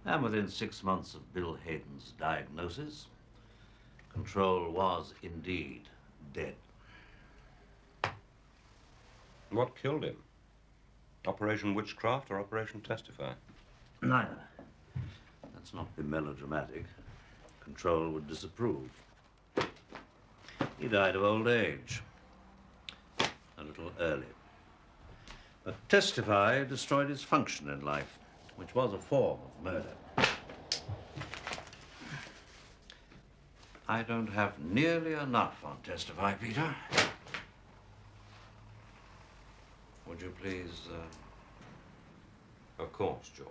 And within 6 months of Bill Hayden's diagnosis, Control was indeed dead. What killed him? Operation Witchcraft or Operation Testify? Neither. Let's not be melodramatic. Control would disapprove. He died of old age. A little early. But Testify destroyed his function in life, which was a form of murder. I don't have nearly enough on Testify, Peter. Would you please, Of course, George.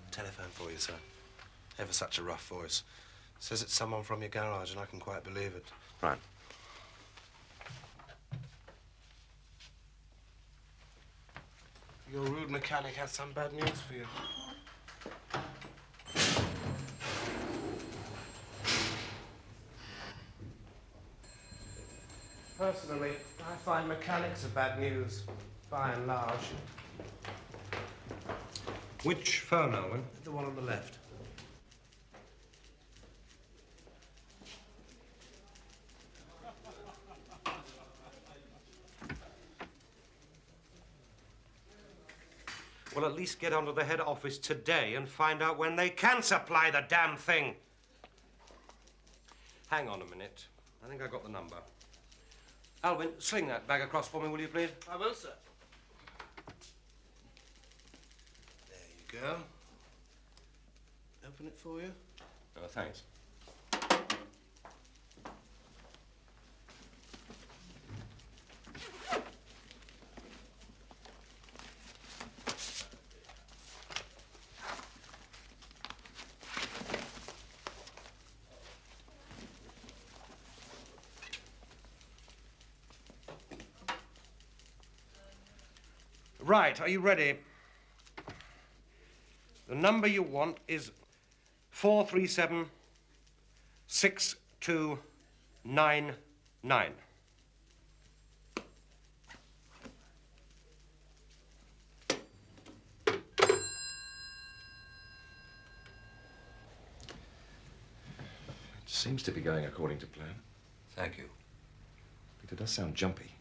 Telephone for you, sir. Ever such a rough voice. Says it's someone from your garage, and I can quite believe it. Right. Your rude mechanic has some bad news for you. Personally, I find mechanics are bad news, by and large. Which phone, Alvin? The one on the left. Well, at least get onto the head office today and find out when they can supply the damn thing. Hang on a minute. I think I got the number. Alvin, sling that bag across for me, will you, please? I will, sir. There you go. Open it for you. Oh, thanks. Right, are you ready? The number you want is 437-6299. Seems to be going according to plan. Thank you. Peter does sound jumpy.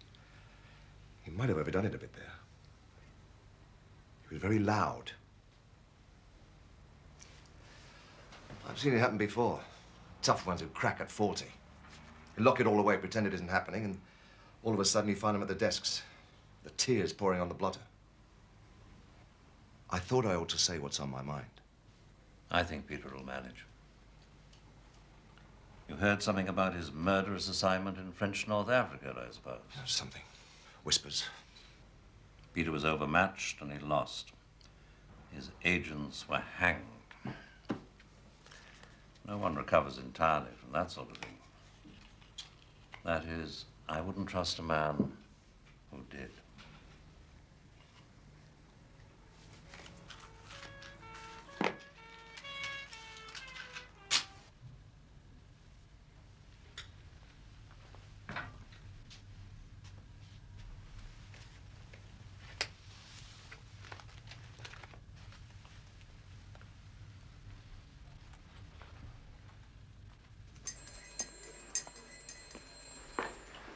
He might have overdone it a bit there. He was very loud. I've seen it happen before. Tough ones who crack at 40. You lock it all away, pretend it isn't happening, and all of a sudden you find them at the desks. The tears pouring on the blotter. I thought I ought to say what's on my mind. I think Peter will manage. You heard something about his murderous assignment in French North Africa, I suppose? Something. Whispers. Peter was overmatched and he lost. His agents were hanged. No one recovers entirely from that sort of thing. That is, I wouldn't trust a man who did.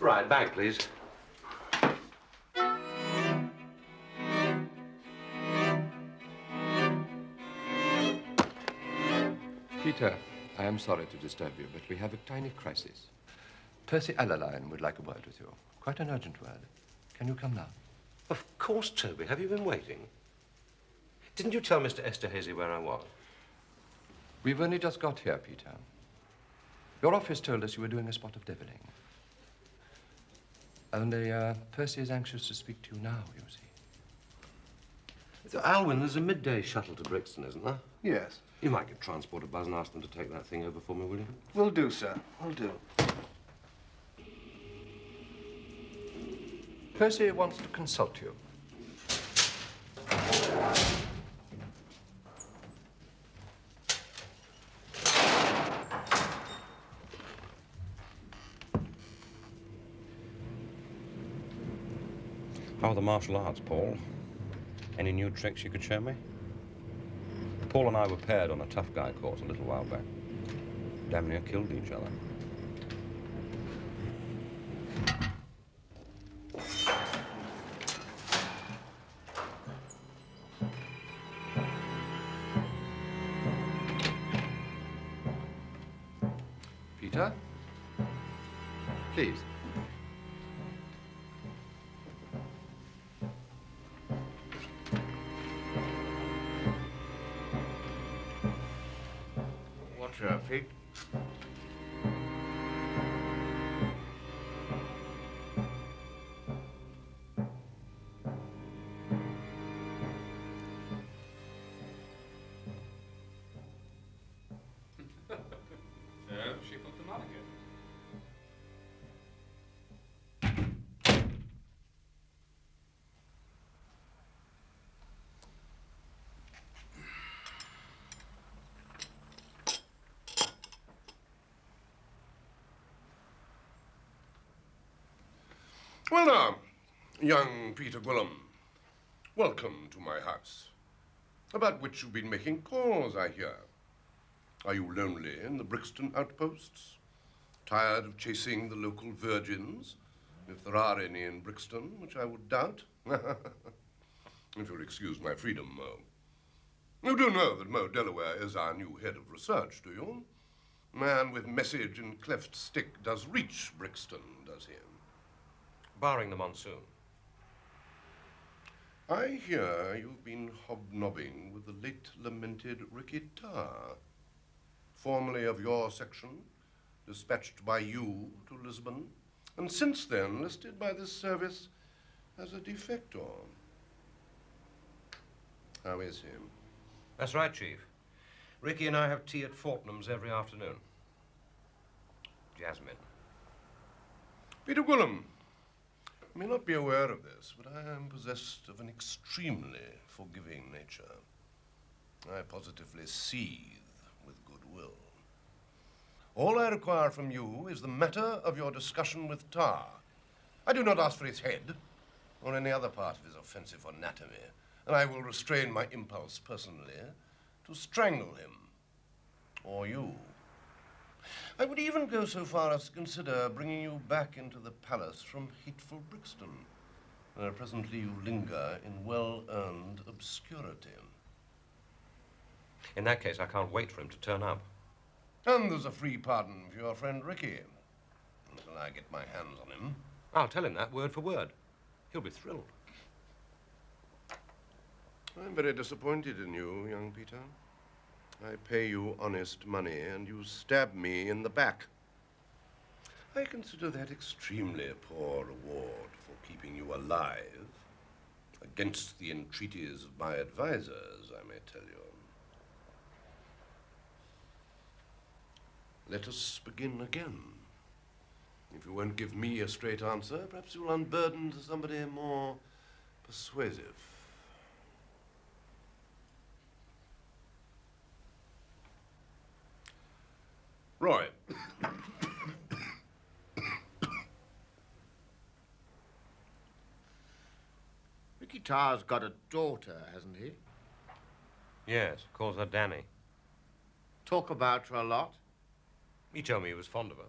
Right, bag, please. Peter, I am sorry to disturb you, but we have a tiny crisis. Percy Allaline would like a word with you. Quite an urgent word. Can you come now? Of course, Toby. Have you been waiting? Didn't you tell Mr. Esterhazy where I was? We've only just got here, Peter. Your office told us you were doing a spot of deviling. Only, Percy is anxious to speak to you now, you see. So, Alwyn, there's a midday shuttle to Brixton, isn't there? Yes. You might get transport a buzz and ask them to take that thing over for me, will you? Will do, sir. Will do. Percy wants to consult you. How are the martial arts, Paul? Any new tricks you could show me? Paul and I were paired on a tough guy course a little while back. Damn near killed each other. Peter? Please. What's up, Pete? She put them on again. Well now, young Peter Gwillem, welcome to my house, about which you've been making calls, I hear. Are you lonely in the Brixton outposts? Tired of chasing the local virgins, if there are any in Brixton, which I would doubt? If you'll excuse my freedom, Mo. You do know that Mo Delaware is our new head of research, do you? Man with message and cleft stick does reach Brixton, does he? Barring the monsoon. I hear you've been hobnobbing with the late lamented Ricky Tarr, formerly of your section, dispatched by you to Lisbon, and since then listed by this service as a defector. How is he? That's right, Chief. Ricky and I have tea at Fortnum's every afternoon. Jasmine. Peter Gwillem, you may not be aware of this, but I am possessed of an extremely forgiving nature. I positively seethe with goodwill. All I require from you is the matter of your discussion with Tarr. I do not ask for his head or any other part of his offensive anatomy, and I will restrain my impulse personally to strangle him, or you. I would even go so far as to consider bringing you back into the palace from hateful Brixton, where presently you linger in well-earned obscurity. In that case, I can't wait for him to turn up. And there's a free pardon for your friend Ricky, until I get my hands on him. I'll tell him that word for word. He'll be thrilled. I'm very disappointed in you, young Peter. I pay you honest money, and you stab me in the back. I consider that extremely poor reward for keeping you alive, against the entreaties of my advisors, I may tell you. Let us begin again. If you won't give me a straight answer, perhaps you'll unburden to somebody more persuasive. Roy. Ricky Tarr's got a daughter, hasn't he? Yes, calls her Danny. Talk about her a lot? He told me he was fond of her.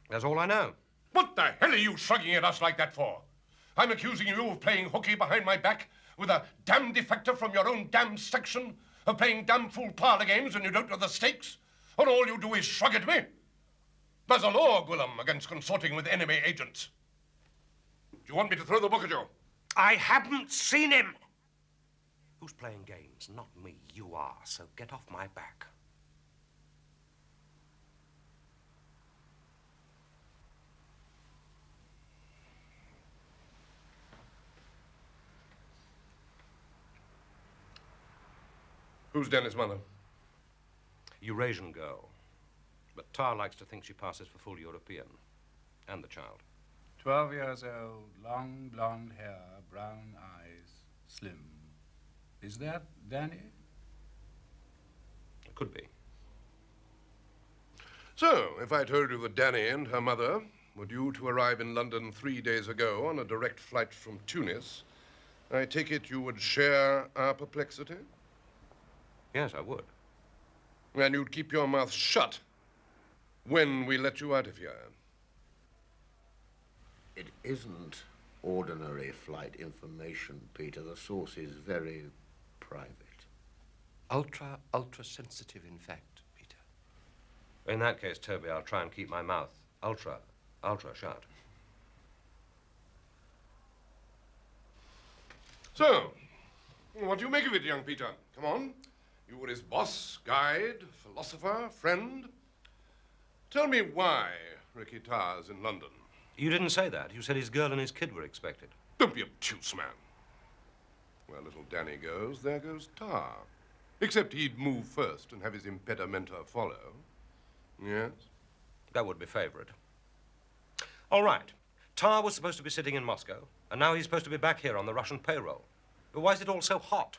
That's all I know. What the hell are you shrugging at us like that for? I'm accusing you of playing hooky behind my back with a damn defector from your own damn section, of playing damn fool parlor games when you don't know the stakes, and all you do is shrug at me. There's a law, Gwillem, against consorting with enemy agents. Do you want me to throw the book at you? I haven't seen him. Who's playing games? Not me. You are, so get off my back. Who's Danny's mother? Eurasian girl. But Tar likes to think she passes for full European. And the child. 12 years old, long blonde hair, brown eyes, slim. Is that Danny? It could be. So, if I told you that Danny and her mother were due to arrive in London 3 days ago on a direct flight from Tunis, I take it you would share our perplexity? Yes, I would. And you'd keep your mouth shut when we let you out of here. It isn't ordinary flight information, Peter. The source is very private. Ultra sensitive, in fact, Peter. In that case, Toby, I'll try and keep my mouth ultra shut. So, what do you make of it, young Peter? Come on. You were his boss, guide, philosopher, friend. Tell me why Ricky Tarr's in London. You didn't say that. You said his girl and his kid were expected. Don't be obtuse, man. Where little Danny goes, there goes Tarr. Except he'd move first and have his impedimenta follow. Yes? That would be favourite. All right. Tar was supposed to be sitting in Moscow, and now he's supposed to be back here on the Russian payroll. But why is it all so hot?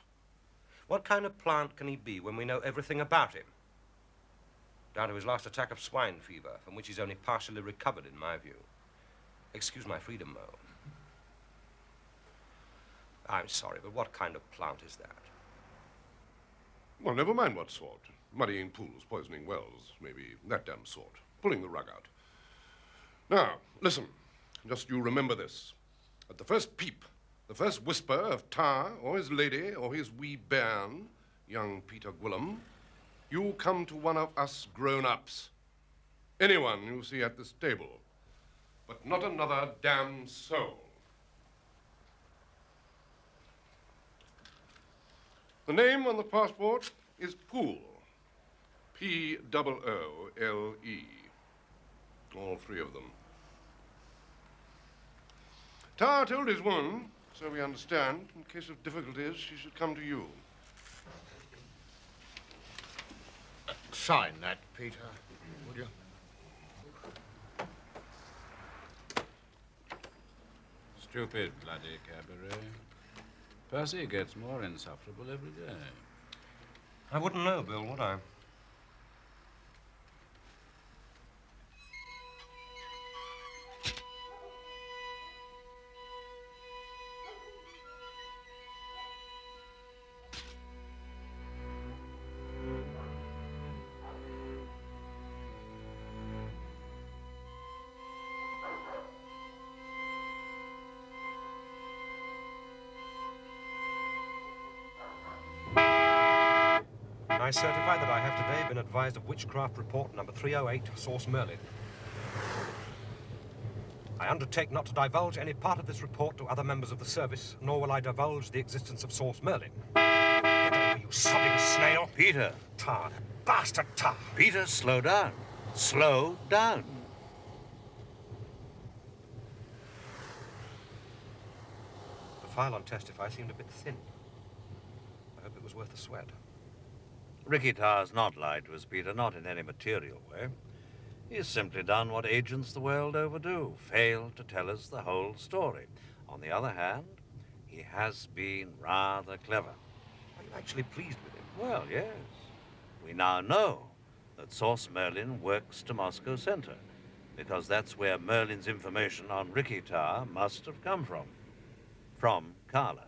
What kind of plant can he be when we know everything about him? Down to his last attack of swine fever, from which he's only partially recovered, in my view. Excuse my freedom, Mo. I'm sorry, but what kind of plant is that? Well, never mind what sort. Muddying pools, poisoning wells, maybe that damn sort. Pulling the rug out. Now, listen. Just you remember this. At the first peep, the first whisper of Tar or his lady or his wee bairn, young Peter Gwillem, you come to one of us grown-ups. Anyone you see at this table. But not another damn soul. The name on the passport is Poole. Poole. All three of them. Tar told his woman, so we understand, in case of difficulties, she should come to you. Sign that, Peter, would you? Stupid bloody cabaret. Percy gets more insufferable every day. I wouldn't know, Bill, would I? I certify that I have today been advised of witchcraft report number 308, source Merlin. I undertake not to divulge any part of this report to other members of the service, nor will I divulge the existence of source Merlin. Get over, you sobbing snail. Peter. Tar. Bastard tar. Peter, slow down. Slow down. The file on Testify seemed a bit thin. I hope it was worth the sweat. Ricky Tarr's not lied to us, Peter, not in any material way. He's simply done what agents the world over do, failed to tell us the whole story. On the other hand, he has been rather clever. Are you actually pleased with him? Well, yes. We now know that Source Merlin works to Moscow Center, because that's where Merlin's information on Ricky Tarr must have come from. From Carla.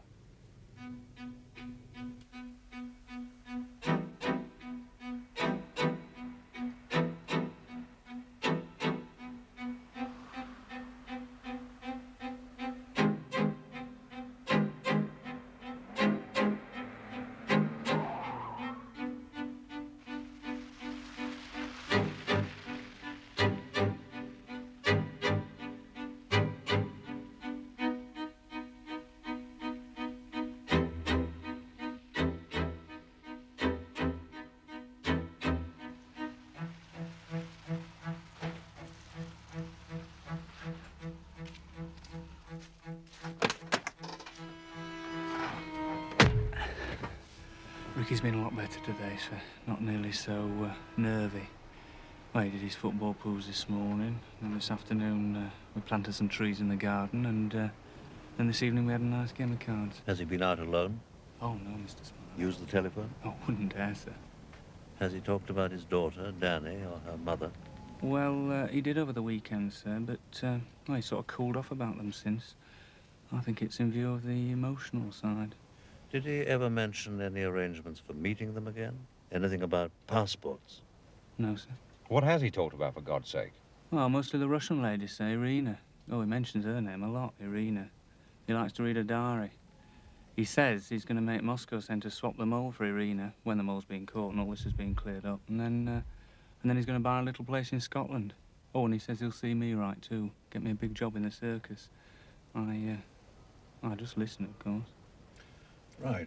Ricky's been a lot better today, sir. Not nearly so nervy. Well, he did his football poos this morning, and this afternoon we planted some trees in the garden, and then this evening we had a nice game of cards. Has he been out alone? Oh, no, Mr. Smiley. Used the telephone? Oh, wouldn't dare, sir. Has he talked about his daughter, Danny, or her mother? Well, he did over the weekend, sir, but well, he sort of cooled off about them since. I think it's in view of the emotional side. Did he ever mention any arrangements for meeting them again? Anything about passports? No, sir. What has he talked about, for God's sake? Well, mostly the Russian lady, sir, Irina. Oh, he mentions her name a lot, Irina. He likes to read her diary. He says he's going to make Moscow Center swap the mole for Irina when the mole's been caught and all this has been cleared up. And then he's going to buy a little place in Scotland. Oh, and he says he'll see me right, too. Get me a big job in the circus. I just listen, of course. Right.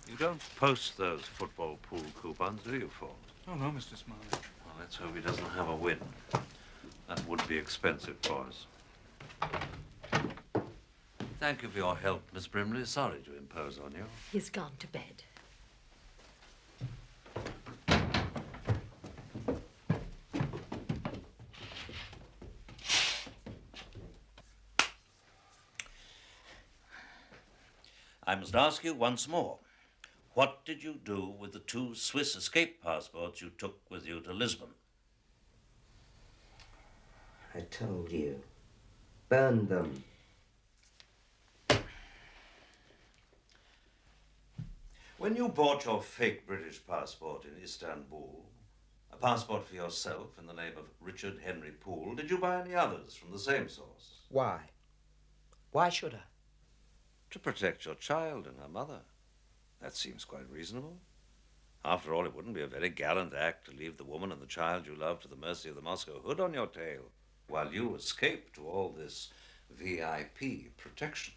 You don't post those football pool coupons, do you, Ford? Oh, no, Mr. Smiley. Well, let's hope he doesn't have a win. That would be expensive for us. Thank you for your help, Miss Brimley. Sorry to impose on you. He's gone to bed. I must ask you once more, what did you do with the 2 Swiss escape passports you took with you to Lisbon? I told you. Burn them. When you bought your fake British passport in Istanbul, a passport for yourself in the name of Richard Henry Poole, did you buy any others from the same source? Why? Why should I? To protect your child and her mother. That seems quite reasonable. After all, it wouldn't be a very gallant act to leave the woman and the child you love to the mercy of the Moscow hood on your tail, while you escape to all this VIP protection.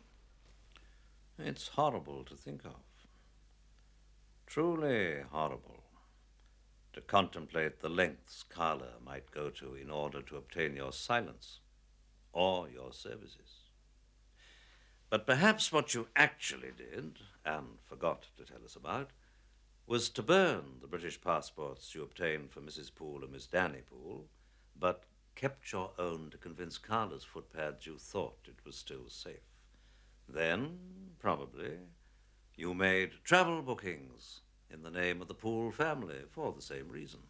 It's horrible to think of. Truly horrible to contemplate the lengths Carla might go to in order to obtain your silence or your services. But perhaps what you actually did, and forgot to tell us about, was to burn the British passports you obtained for Mrs. Poole and Miss Danny Poole, but kept your own to convince Carla's footpads you thought it was still safe. Then, probably, you made travel bookings in the name of the Poole family for the same reason.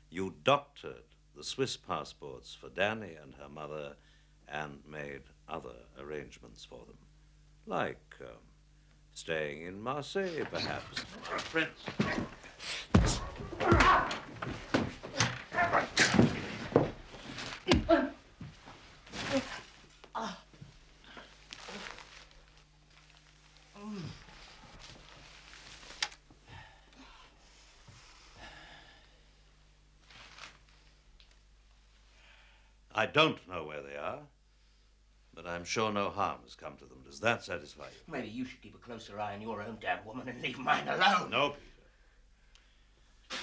You doctored the Swiss passports for Danny and her mother and made other arrangements for them. Like staying in Marseille, perhaps. Prince. I don't know where they are, but I'm sure no harm has come to them. Does that satisfy you? Maybe you should keep a closer eye on your own damn woman and leave mine alone. No, Peter.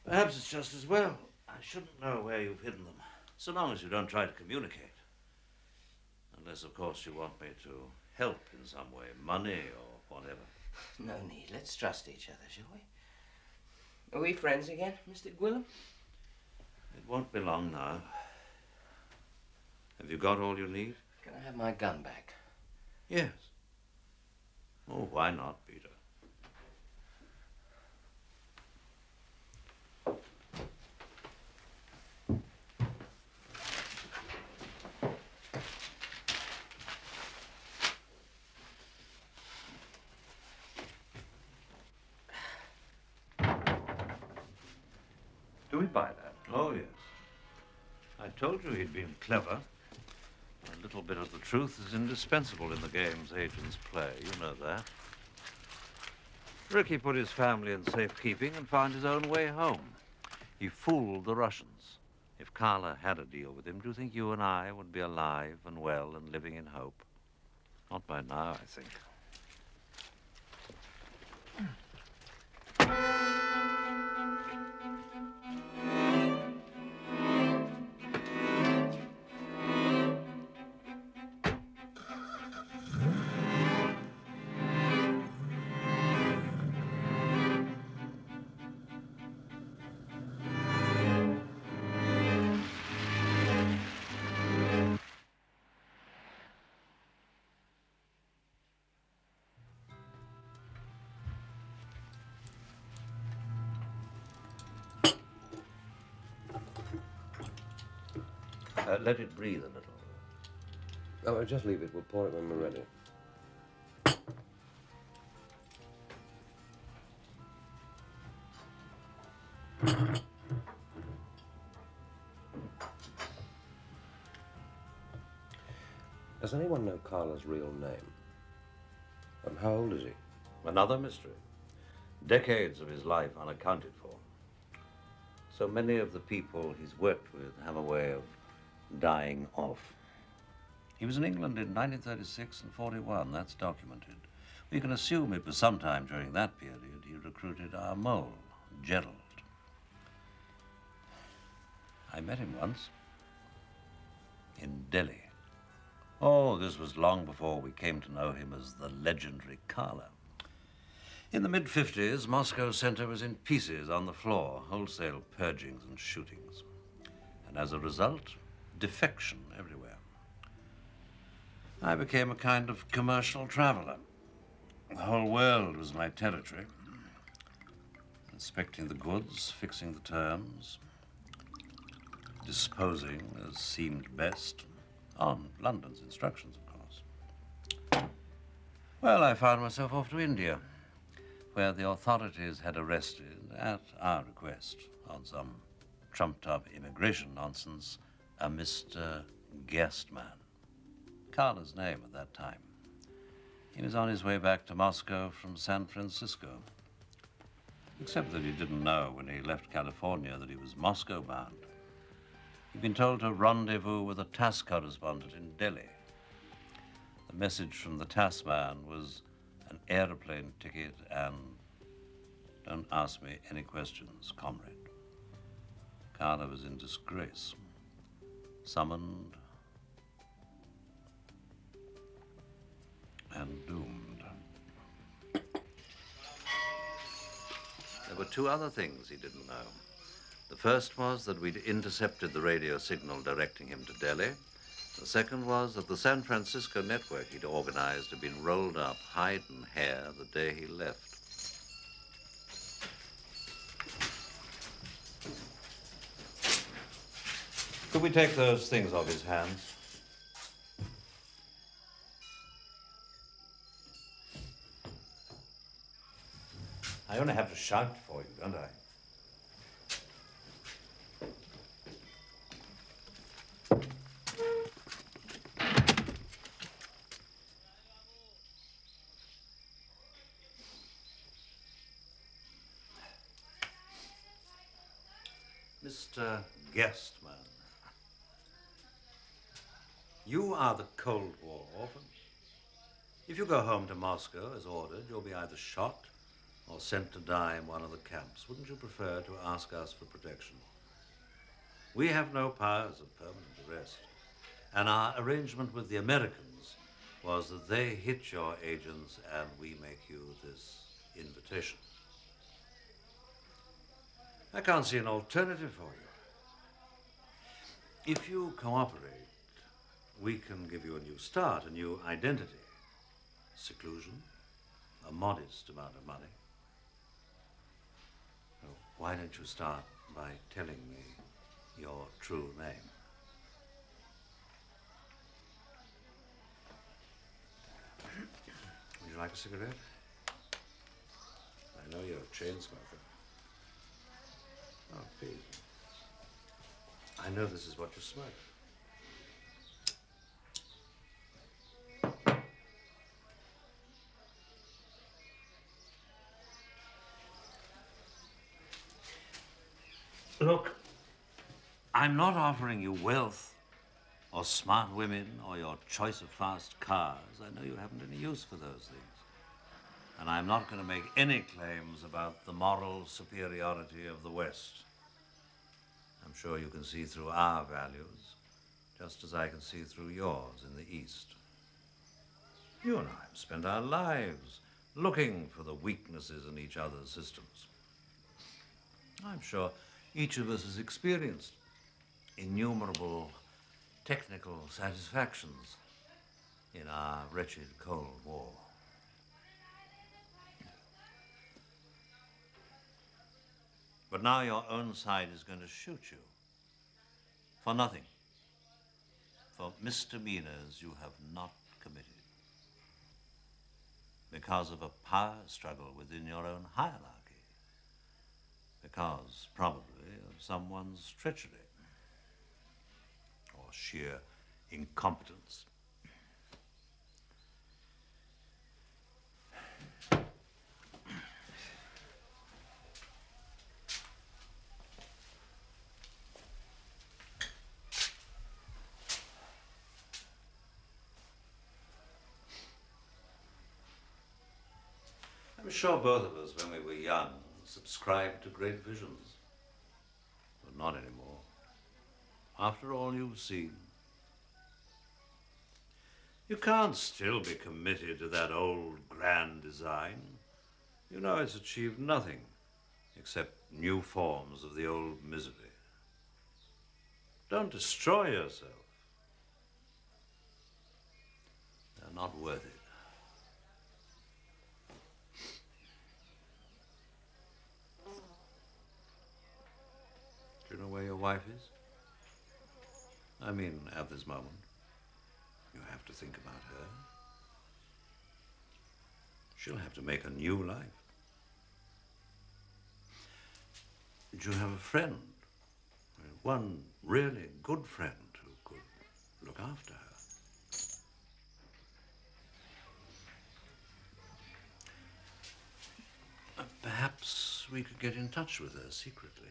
Perhaps it's just as well. I shouldn't know where you've hidden them, so long as you don't try to communicate. Unless, of course, you want me to help in some way, money or whatever. No need. Let's trust each other, shall we? Are we friends again, Mr. Gwilym? It won't be long now. Have you got all you need? Can I have my gun back? Yes. Oh, why not, Peter? Do we buy that? Oh, yes. I told you he'd been clever. A little bit of the truth is indispensable in the games agents play. You know that. Ricky put his family in safekeeping and found his own way home. He fooled the Russians. If Carla had a deal with him, do you think you and I would be alive and well and living in hope? Not by now, I think. Let it breathe a little. Oh, just leave it. We'll pour it when we're ready. Does anyone know Carla's real name? And how old is he? Another mystery. Decades of his life unaccounted for. So many of the people he's worked with have a way of dying off. He was in England in 1936 and 41. That's documented. We can assume it was sometime during that period he recruited our mole, Gerald. I met him once in Delhi. Oh, this was long before we came to know him as the legendary Carla. In the mid-50s, Moscow Center was in pieces on the floor, wholesale purgings and shootings. And as a result, defection everywhere. I became a kind of commercial traveler. The whole world was my territory. Inspecting the goods, fixing the terms, disposing as seemed best, on London's instructions, of course. Well, I found myself off to India, where the authorities had arrested, at our request, on some trumped-up immigration nonsense, a Mr. Guestman. Carla's name at that time. He was on his way back to Moscow from San Francisco. Except that he didn't know when he left California that he was Moscow-bound. He'd been told to rendezvous with a TASS correspondent in Delhi. The message from the TASS man was an airplane ticket and don't ask me any questions, comrade. Carla was in disgrace. Summoned and doomed. There were two other things he didn't know. The first was that we'd intercepted the radio signal directing him to Delhi. The second was that the San Francisco network he'd organized had been rolled up, hide and hair, the day he left. Could we take those things off his hands? I only have to shout for you, don't I? Mr. Guestman, You are the Cold War orphan. If you go home to Moscow as ordered, you'll be either shot or sent to die in one of the camps. Wouldn't you prefer to ask us for protection? We have no powers of permanent arrest, and our arrangement with the Americans was that they hit your agents and we make you this invitation. I can't see an alternative for you. If you cooperate, we can give you a new start, a new identity, seclusion, a modest amount of money. So why don't you start by telling me your true name? Would you like a cigarette? I know you're a chain smoker. Oh, please. I know this is what you smoke. Look, I'm not offering you wealth or smart women or your choice of fast cars. I know you haven't any use for those things. And I'm not going to make any claims about the moral superiority of the West. I'm sure you can see through our values, just as I can see through yours in the East. You and I have spent our lives looking for the weaknesses in each other's systems. I'm sure each of us has experienced innumerable technical satisfactions in our wretched Cold War. But now your own side is going to shoot you for nothing, for misdemeanors you have not committed, because of a power struggle within your own hierarchy, because probably of someone's treachery or sheer incompetence. I'm sure both of us, when we were young, subscribed to great visions. But not anymore. After all you've seen. You can't still be committed to that old grand design. You know it's achieved nothing except new forms of the old misery. Don't destroy yourself. They're not worth it. Do you know where your wife is? I mean, at this moment. You have to think about her. She'll have to make a new life. Do you have a friend? One really good friend who could look after her? Perhaps we could get in touch with her secretly.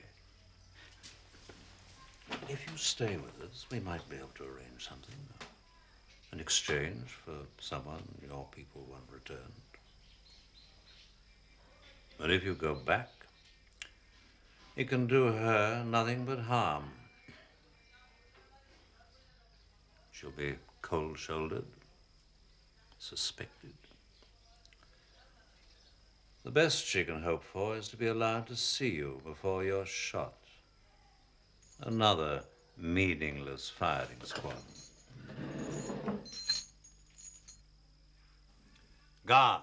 If you stay with us, we might be able to arrange something. An exchange for someone your people want returned. But if you go back, it can do her nothing but harm. She'll be cold-shouldered, suspected. The best she can hope for is to be allowed to see you before you're shot. Another meaningless firing squad. Guard.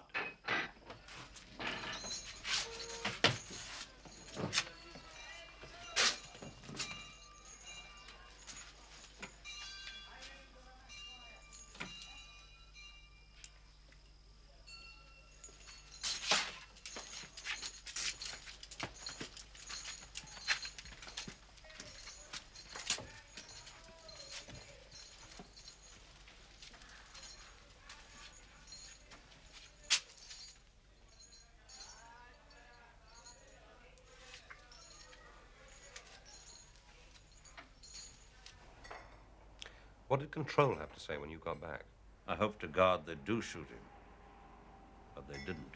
What did Control have to say when you got back? I hope to God they do shoot him. But they didn't.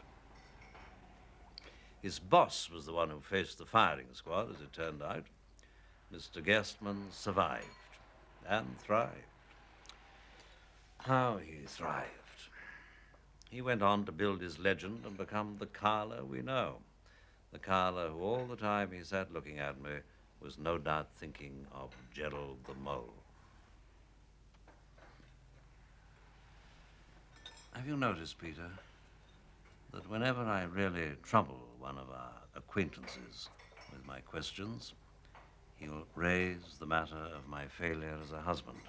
His boss was the one who faced the firing squad, as it turned out. Mr. Gerstmann survived and thrived. How he thrived. He went on to build his legend and become the Carle we know. The Carle who all the time he sat looking at me was no doubt thinking of Gerald the Mole. Have you noticed, Peter, that whenever I really trouble one of our acquaintances with my questions, he'll raise the matter of my failure as a husband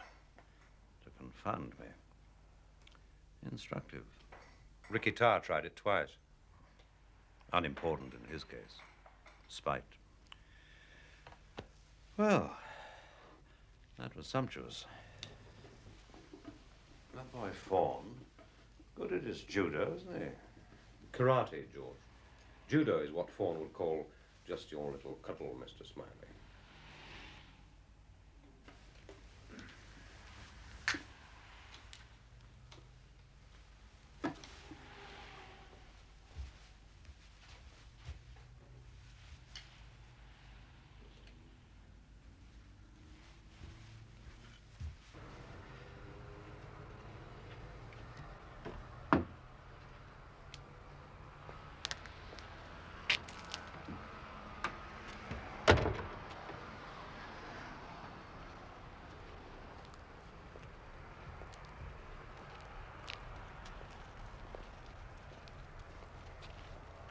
to confound me? Instructive. Ricky Tarr tried it twice. Unimportant in his case. Spite. Well, that was sumptuous. That boy Fawn, good at his judo, isn't he? Karate, George. Judo is what Fawn would call just your little cuddle, Mr. Smiley.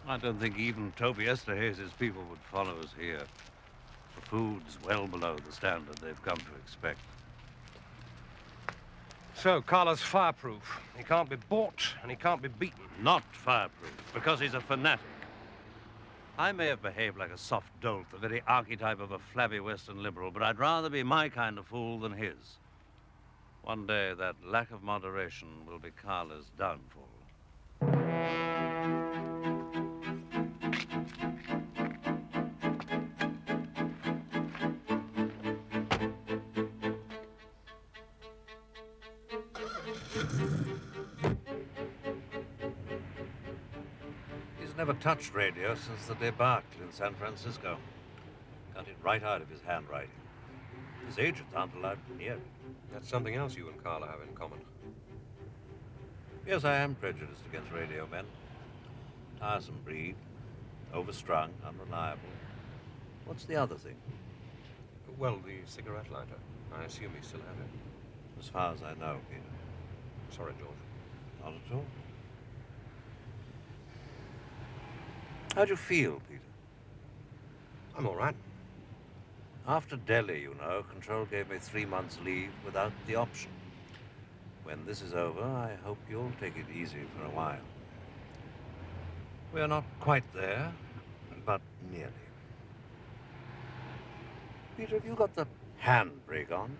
I don't think even Toby Esterhazy's people would follow us here. The food's well below the standard they've come to expect. So, Carla's fireproof. He can't be bought and he can't be beaten. Not fireproof, because he's a fanatic. I may have behaved like a soft dolt, the very archetype of a flabby Western liberal, but I'd rather be my kind of fool than his. One day, that lack of moderation will be Carla's downfall. He's never touched radio since the debacle in San Francisco. Got it right out of his handwriting. His agents aren't allowed near it. That's something else you and Carla have in common. Yes, I am prejudiced against radio men. Tiresome breed, overstrung, unreliable. What's the other thing? Well, the cigarette lighter. I assume you still have it. As far as I know, Peter. Sorry, George. Not at all. How'd you feel, Peter? I'm all right. After Delhi, you know, Control gave me 3 months' leave without the option. When this is over, I hope you'll take it easy for a while. We're not quite there, but nearly. Peter, have you got the handbrake on?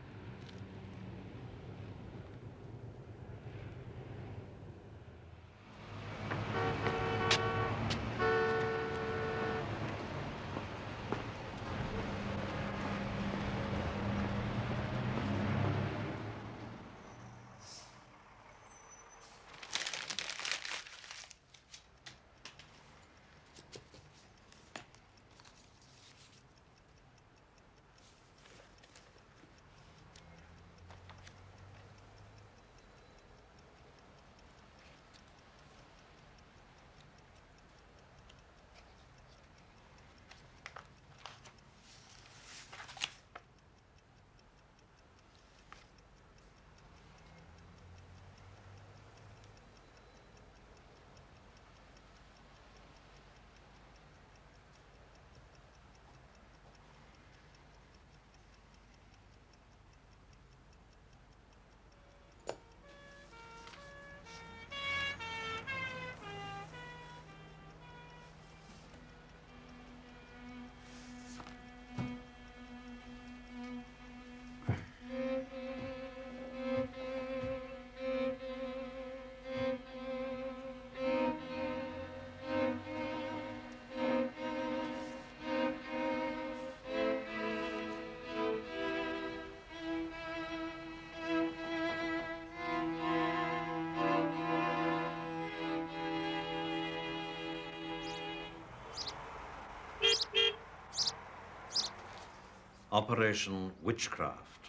Operation Witchcraft,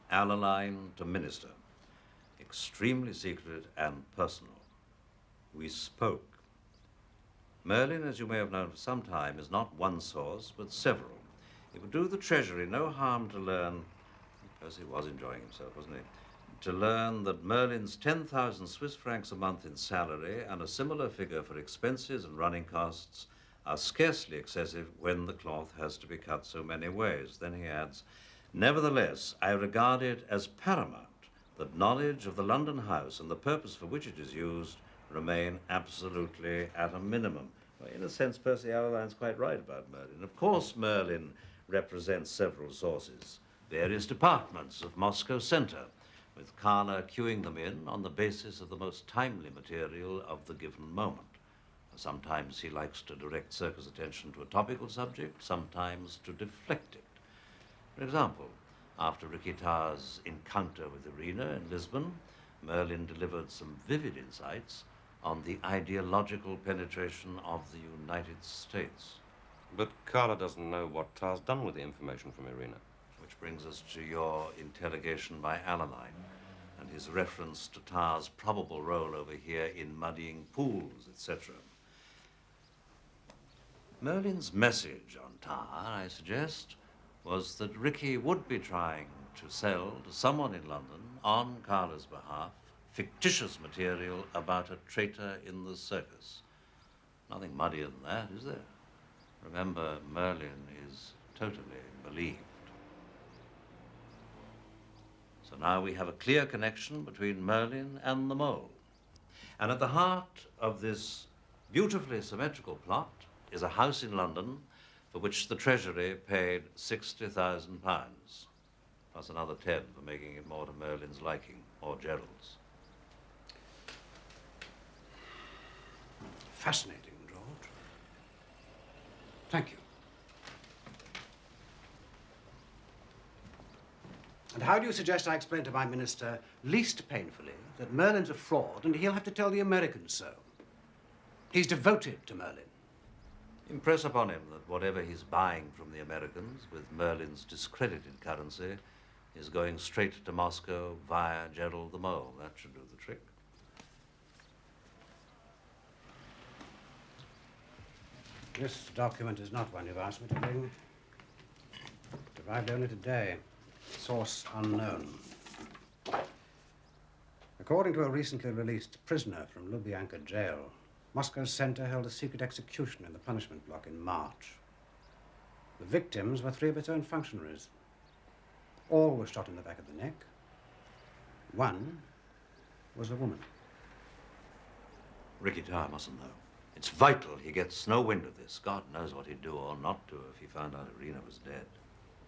Alaline to Minister. Extremely secret and personal. We spoke. Merlin, as you may have known for some time, is not one source, but several. It would do the Treasury no harm to learn, Percy was enjoying himself, wasn't he? To learn that Merlin's 10,000 Swiss francs a month in salary and a similar figure for expenses and running costs are scarcely excessive when the cloth has to be cut so many ways. Then he adds, nevertheless, I regard it as paramount that knowledge of the London house and the purpose for which it is used remain absolutely at a minimum. Well, in a sense, Percy Allaline's quite right about Merlin. Of course, Merlin represents several sources, various departments of Moscow Center, with Carla queuing them in on the basis of the most timely material of the given moment. Sometimes he likes to direct circus attention to a topical subject, sometimes to deflect it. For example, after Ricky Tarr's encounter with Irina in Lisbon, Merlin delivered some vivid insights on the ideological penetration of the United States. But Carla doesn't know what Tarr's done with the information from Irina. Which brings us to your interrogation by Alaline and his reference to Tarr's probable role over here in muddying pools, etc. Merlin's message on Tarr, I suggest, was that Ricky would be trying to sell to someone in London, on Carla's behalf, fictitious material about a traitor in the circus. Nothing muddier than that, is there? Remember, Merlin is totally believed. So now we have a clear connection between Merlin and the mole. And at the heart of this beautifully symmetrical plot is a house in London for which the Treasury paid £60,000, plus another 10 for making it more to Merlin's liking, or Gerald's. Fascinating, George. Thank you. And how do you suggest I explain to my minister, least painfully, that Merlin's a fraud and he'll have to tell the Americans so? He's devoted to Merlin. Impress upon him that whatever he's buying from the Americans with Merlin's discredited currency is going straight to Moscow via Gerald the Mole. That should do the trick. This document is not one you've asked me to bring. It arrived only today. Source unknown. According to a recently released prisoner from Lubyanka jail, Moscow Center held a secret execution in the punishment block in March. The victims were 3 of its own functionaries. All were shot in the back of the neck. One was a woman. Ricky Tarr mustn't know. It's vital he gets no wind of this. God knows what he'd do or not do if he found out Irina was dead.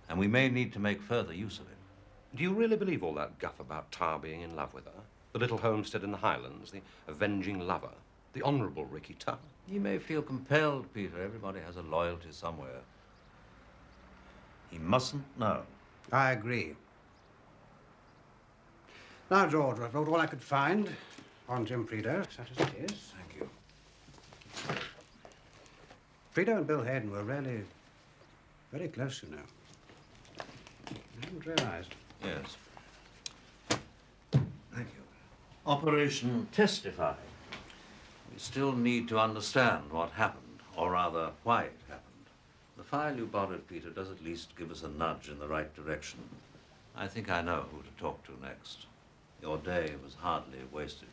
And we may need to make further use of it. Do you really believe all that guff about Tarr being in love with her? The little homestead in the Highlands, the avenging lover, the honourable Ricky Tarr? He may feel compelled, Peter. Everybody has a loyalty somewhere. He mustn't know. I agree. Now, George, I've wrote all I could find on Jim Frieda, such as it is. Thank you. Frieda and Bill Hayden were really very close, you know. I hadn't realized. Yes. Thank you. Operation Testify. We still need to understand what happened, or rather, why it happened. The file you borrowed, Peter, does at least give us a nudge in the right direction. I think I know who to talk to next. Your day was hardly wasted.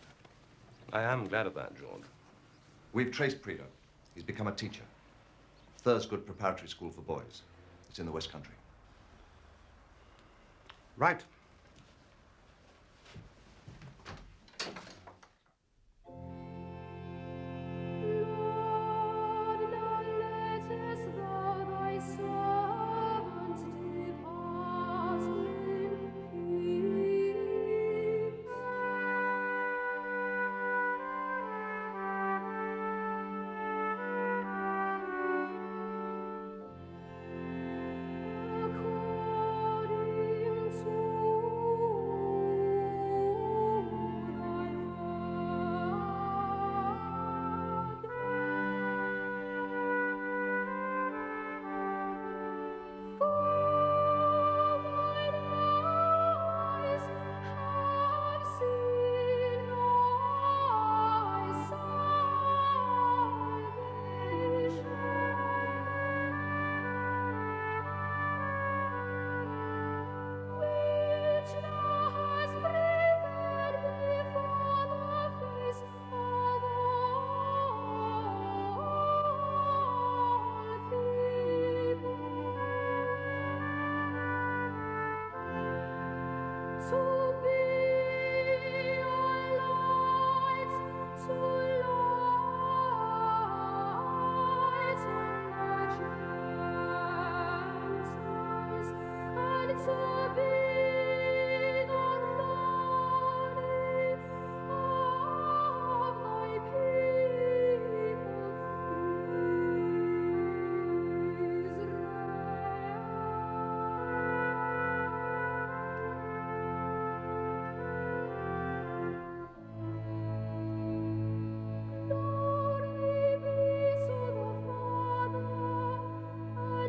I am glad of that, George. We've traced Prido. He's become a teacher. Thursgood Preparatory School for Boys. It's in the West Country. Right. According to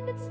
It's